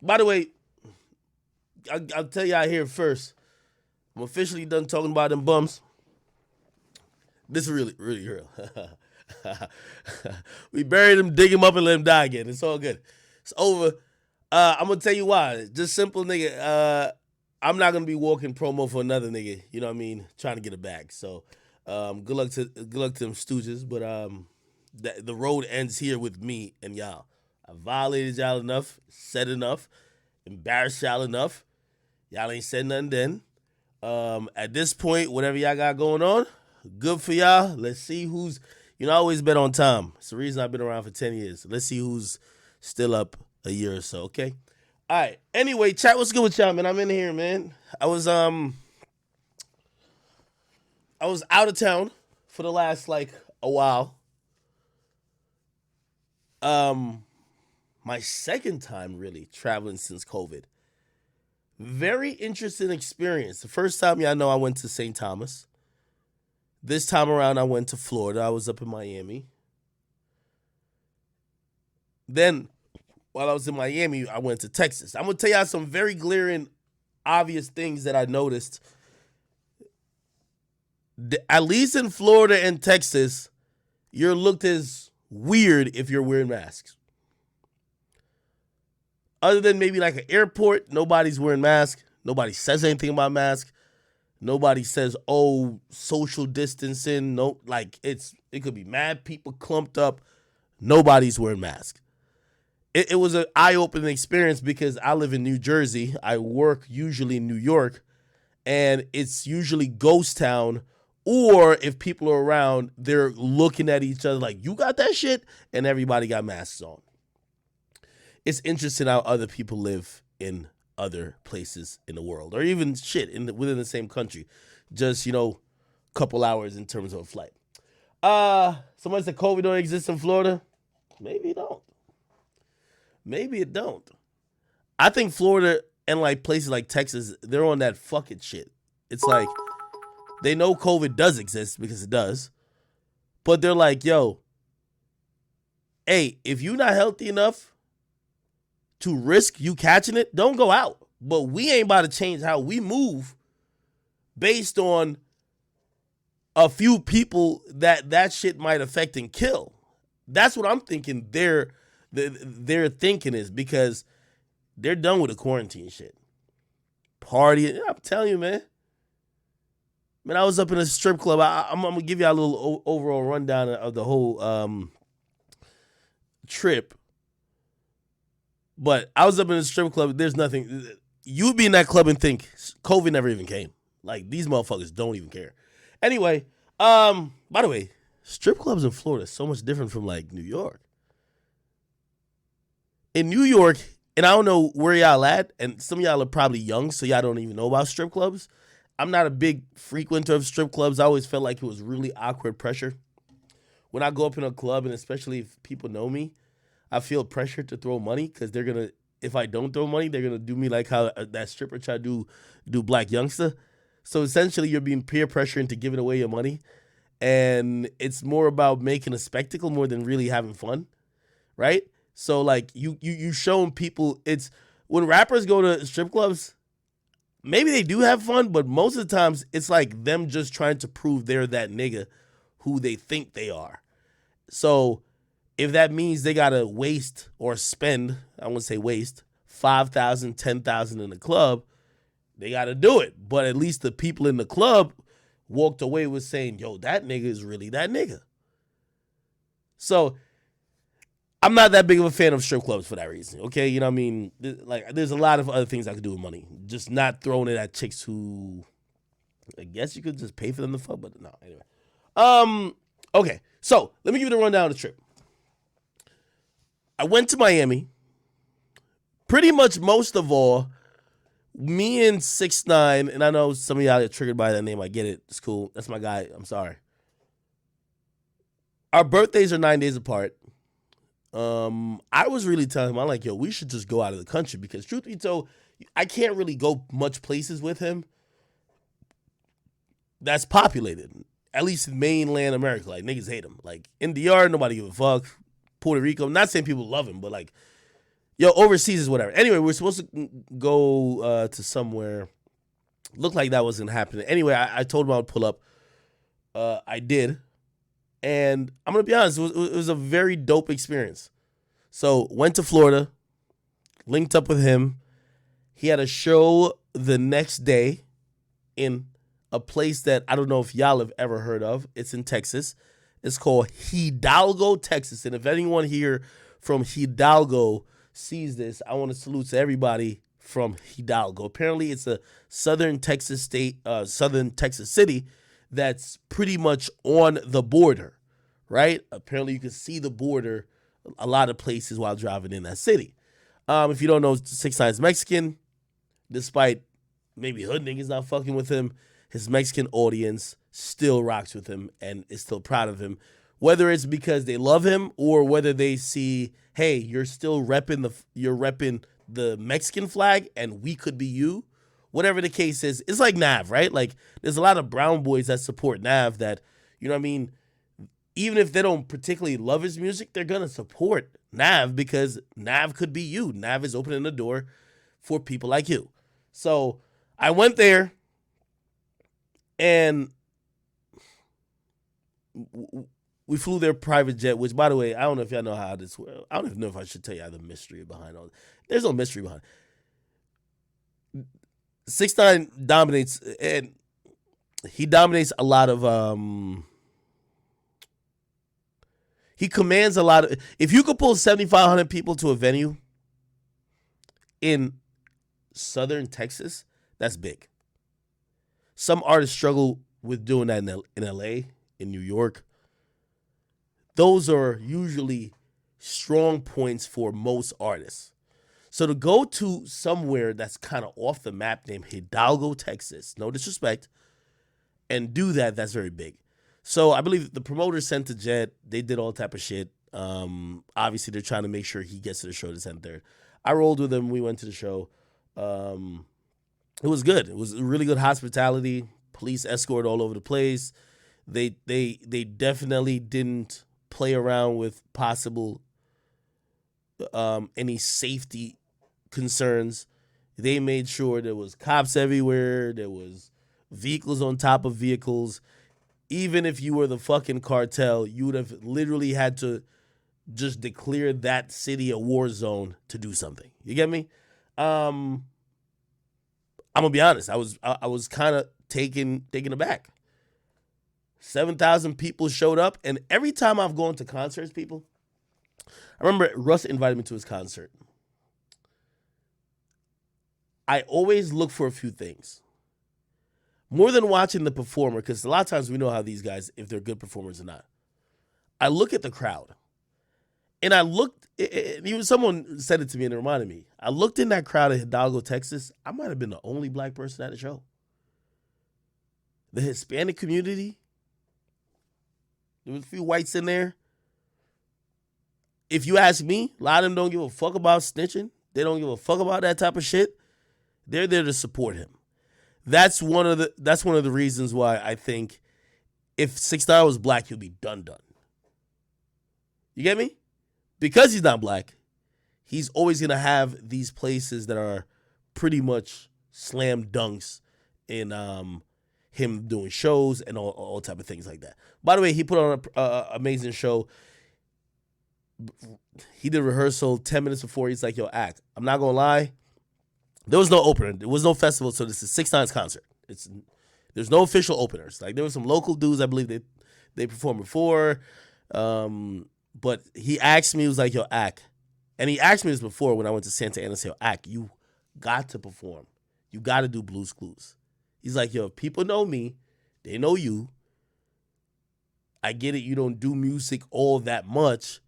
By the way, I'll tell y'all here first. I'm officially done talking about them bums. This is really, really real. We buried him, dig him up, and let him die again. It's all good. It's over. I'm gonna tell you why. Just simple, nigga. I'm not gonna be walking promo for another nigga. You know what I mean? Trying to get a bag. So, good luck to them stooges. But the road ends here with me and y'all. I violated y'all enough, said enough, embarrassed y'all enough. Y'all ain't said nothing then. At this point, whatever y'all got going on, good for y'all. Let's see who's, I always bet on time. It's the reason I've been around for 10 years. Let's see who's still up a year or so, okay? All right. Anyway, chat, what's good with y'all, man? I'm in here, man. I was out of town for the last, a while. My second time, really, traveling since COVID. Very interesting experience. The first time, y'all know I went to St. Thomas. This time around, I went to Florida. I was up in Miami. Then, while I was in Miami, I went to Texas. I'm going to tell y'all some very glaring, obvious things that I noticed. At least in Florida and Texas, you're looked as weird if you're wearing masks. Other than maybe like an airport, nobody's wearing masks. Nobody says anything about masks. Nobody says, oh, social distancing. No, it could be mad people clumped up. Nobody's wearing masks. It was an eye-opening experience because I live in New Jersey. I work usually in New York, and it's usually ghost town. Or if people are around, they're looking at each other like, you got that shit? And everybody got masks on. It's interesting how other people live in other places in the world, or even within the same country. Just, couple hours in terms of a flight. Somebody said COVID don't exist in Florida. Maybe it don't. Maybe it don't. I think Florida and places like Texas, they're on that fuck it shit. It's like they know COVID does exist because it does. But they're like, yo, hey, if you're not healthy enough to risk you catching it, don't go out. But we ain't about to change how we move based on a few people that shit might affect and kill. That's what I'm thinking their thinking is, because they're done with the quarantine shit. Partying. I'm telling you, man. Man, I was up in a strip club. I'm going to give you a little overall rundown of the whole trip. But I was up in a strip club. There's nothing. You'd be in that club and think COVID never even came. Like, these motherfuckers don't even care. Anyway, by the way, strip clubs in Florida are so much different from, New York. In New York, and I don't know where y'all at, and some of y'all are probably young, so y'all don't even know about strip clubs. I'm not a big frequenter of strip clubs. I always felt like it was really awkward pressure. When I go up in a club, and especially if people know me, I feel pressure to throw money, because they're going to, if I don't throw money, they're going to do me like how that stripper tried to do Black Youngster. So essentially, you're being peer pressured into giving away your money. And it's more about making a spectacle more than really having fun, right? So, you showing people, it's, when rappers go to strip clubs, maybe they do have fun, but most of the times, it's like them just trying to prove they're that nigga who they think they are. So, if that means they got to waste or spend, I won't say waste, $5,000, $10,000 in the club, they got to do it. But at least the people in the club walked away with saying, yo, that nigga is really that nigga. So, I'm not that big of a fan of strip clubs for that reason, okay? You know what I mean? There's a lot of other things I could do with money. Just not throwing it at chicks who, I guess you could just pay for them to fuck, but no, anyway. Okay, so let me give you the rundown of the trip. I went to Miami. Pretty much most of all, me and 6ix9ine, and I know some of y'all get triggered by that name. I get it. It's cool. That's my guy. I'm sorry. Our birthdays are 9 days apart. I was really telling him, I'm like, yo, we should just go out of the country, because truth be told, I can't really go much places with him that's populated. At least in mainland America. Niggas hate him. In DR, nobody give a fuck. Puerto Rico, I'm not saying people love him, but Yo, overseas is whatever. Anyway, we're supposed to go to somewhere. Looked like that wasn't happening. Anyway, I told him I would pull up. I did. And I'm going to be honest, it was a very dope experience. So, went to Florida, linked up with him. He had a show the next day in a place that I don't know if y'all have ever heard of. It's in Texas. It's called Hidalgo, Texas. And if anyone here from Hidalgo sees this, I want to salute to everybody from Hidalgo. Apparently, it's a southern Texas city that's pretty much on the border, right? Apparently, you can see the border a lot of places while driving in that city. If you don't know, 6ix9ine's Mexican. Despite maybe hood niggas not fucking with him, his Mexican audience still rocks with him and is still proud of him. Whether it's because they love him or whether they see, hey, you're still repping the Mexican flag and we could be you. Whatever the case is, it's like Nav, right? Like there's a lot of brown boys that support Nav that, you know what I mean? Even if they don't particularly love his music, they're gonna support Nav because Nav could be you. Nav is opening the door for people like you. So I went there and we flew their private jet, which, by the way, I don't know if y'all know how this works. I don't even know if I should tell y'all the mystery behind all this. There's no mystery behind it. 6ix9ine dominates, and he dominates a lot of, he commands a lot of, if you could pull 7,500 people to a venue in southern Texas, that's big. Some artists struggle with doing that in LA, in New York. Those are usually strong points for most artists. So to go to somewhere that's kind of off the map named Hidalgo, Texas, no disrespect, and do that, that's very big. So I believe the promoter sent a jet. They did all type of shit. Obviously, they're trying to make sure he gets to the show this and third. I rolled with him. We went to the show. It was good. It was really good hospitality. Police escort all over the place. They definitely didn't play around with possible any safety concerns. They made sure there was cops everywhere. There was vehicles on top of vehicles. Even if you were the fucking cartel, you would have literally had to just declare that city a war zone to do something. You get me? I'm gonna be honest. I was kind of taken aback. 7,000 people showed up, and every time I've gone to concerts, people, I remember Russ invited me to his concert. I always look for a few things. More than watching the performer, because a lot of times we know how these guys, if they're good performers or not. I look at the crowd. And I looked, even someone said it to me and it reminded me. I looked in that crowd in Hidalgo, Texas. I might have been the only black person at the show. The Hispanic community, there was a few whites in there. If you ask me, a lot of them don't give a fuck about snitching. They don't give a fuck about that type of shit. They're there to support him. That's one of the reasons why I think if 6ix9ine was black, he'd be done. You get me? Because he's not black, he's always gonna have these places that are pretty much slam dunks in him doing shows and all type of things like that. By the way, he put on an amazing show. He did rehearsal 10 minutes before. He's like, yo, act. I'm not going to lie. There was no opener. There was no festival, so this is 6ix9ine's concert. There's no official openers. Like, there were some local dudes, I believe, they performed before. But he asked me, he was like, yo, act. And he asked me this before when I went to Santa Ana. Said, yo, act, you got to perform. You got to do Blues Clues. He's like, yo, if people know me, they know you. I get it, you don't do music all that much,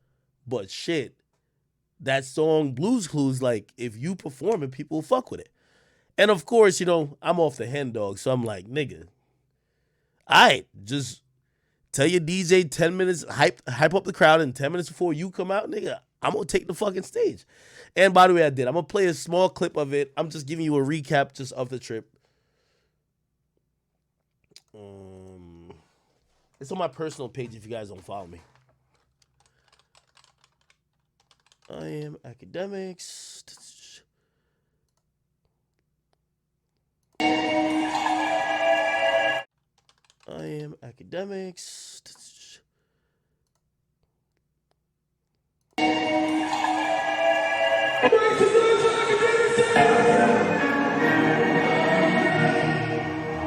but shit, that song Blues Clues, like, if you perform it, people will fuck with it. And of course, you know, I'm off the hen dog, so I'm like, nigga, all right, just tell your DJ 10 minutes, hype up the crowd, and 10 minutes before you come out, nigga, I'm going to take the fucking stage. And by the way, I did. I'm going to play a small clip of it. I'm just giving you a recap just of the trip. It's on my personal page if you guys don't follow me. I am Akademiks. I am Akademiks.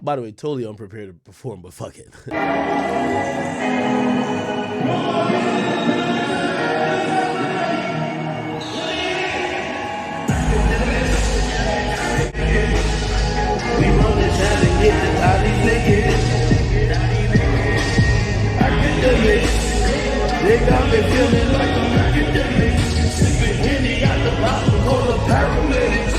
By the way, totally unprepared to perform, but fuck it. They got me feeling like I'm academic. When he got the problem, call the paramedics.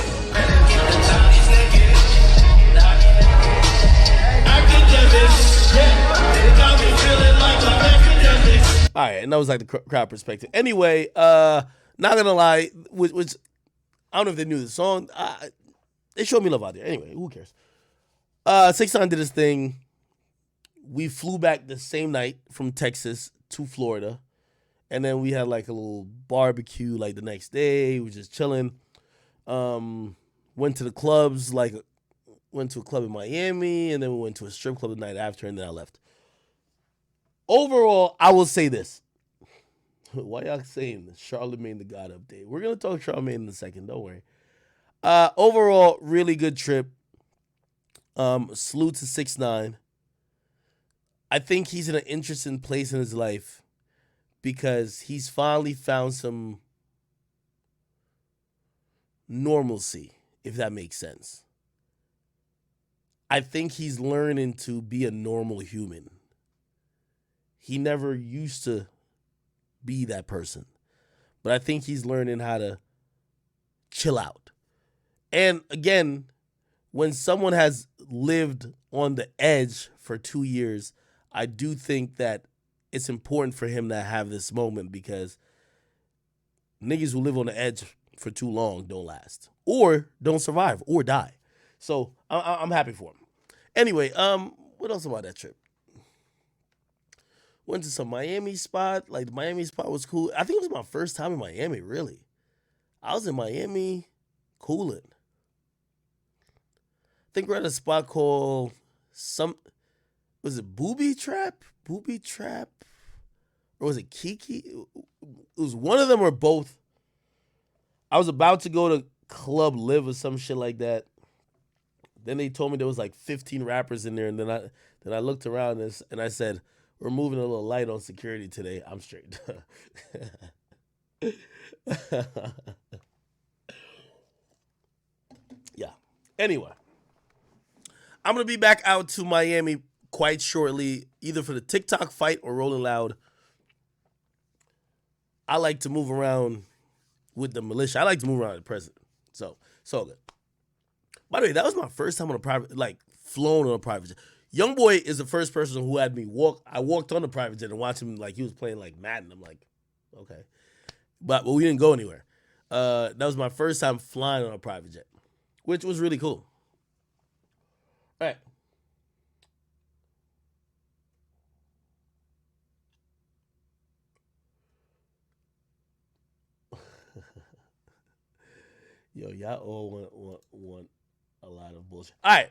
Academics, yeah. They got me feeling like I'm academic. All right, and that was like the crowd perspective. Anyway, not gonna lie, which I don't know if they knew the song. They showed me love out there. Anyway, who cares? 6ix9ine did his thing. We flew back the same night from Texas to Florida. And then we had like a little barbecue like the next day. We were just chilling. Went to the clubs, like went to a club in Miami, and then we went to a strip club the night after, and then I left. Overall, I will say this. Why y'all saying Charlemagne the God update? We're gonna talk Charlemagne in a second, don't worry. Overall, really good trip. Salute to 6ix9ine. I think he's in an interesting place in his life because he's finally found some normalcy, if that makes sense. I think he's learning to be a normal human. He never used to be that person, but I think he's learning how to chill out. And again, when someone has lived on the edge for 2 years, I do think that it's important for him to have this moment because niggas who live on the edge for too long don't last or don't survive or die. So I'm happy for him. Anyway, what else about that trip? Went to some Miami spot. Like the Miami spot was cool. I think it was my first time in Miami, really. I was in Miami cooling. I think we're at a spot called was it Booby Trap? Booby Trap? Or was it Kiki? It was one of them or both. I was about to go to Club Live or some shit like that. Then they told me there was like 15 rappers in there, and then I looked around and I said, "We're moving a little light on security today. I'm straight." Yeah. Anyway, I'm gonna be back out to Miami quite shortly, either for the TikTok fight or Rolling Loud. I like to move around with the militia. I like to move around with the president. So good. By the way, that was my first time on a private, like flown on a private jet. Young Boy is the first person who had me walk. I walked on the private jet and watched him like he was playing like Madden. I'm like, okay, but we didn't go anywhere. That was my first time flying on a private jet, which was really cool. All right. Yo, y'all all want a lot of bullshit. All right.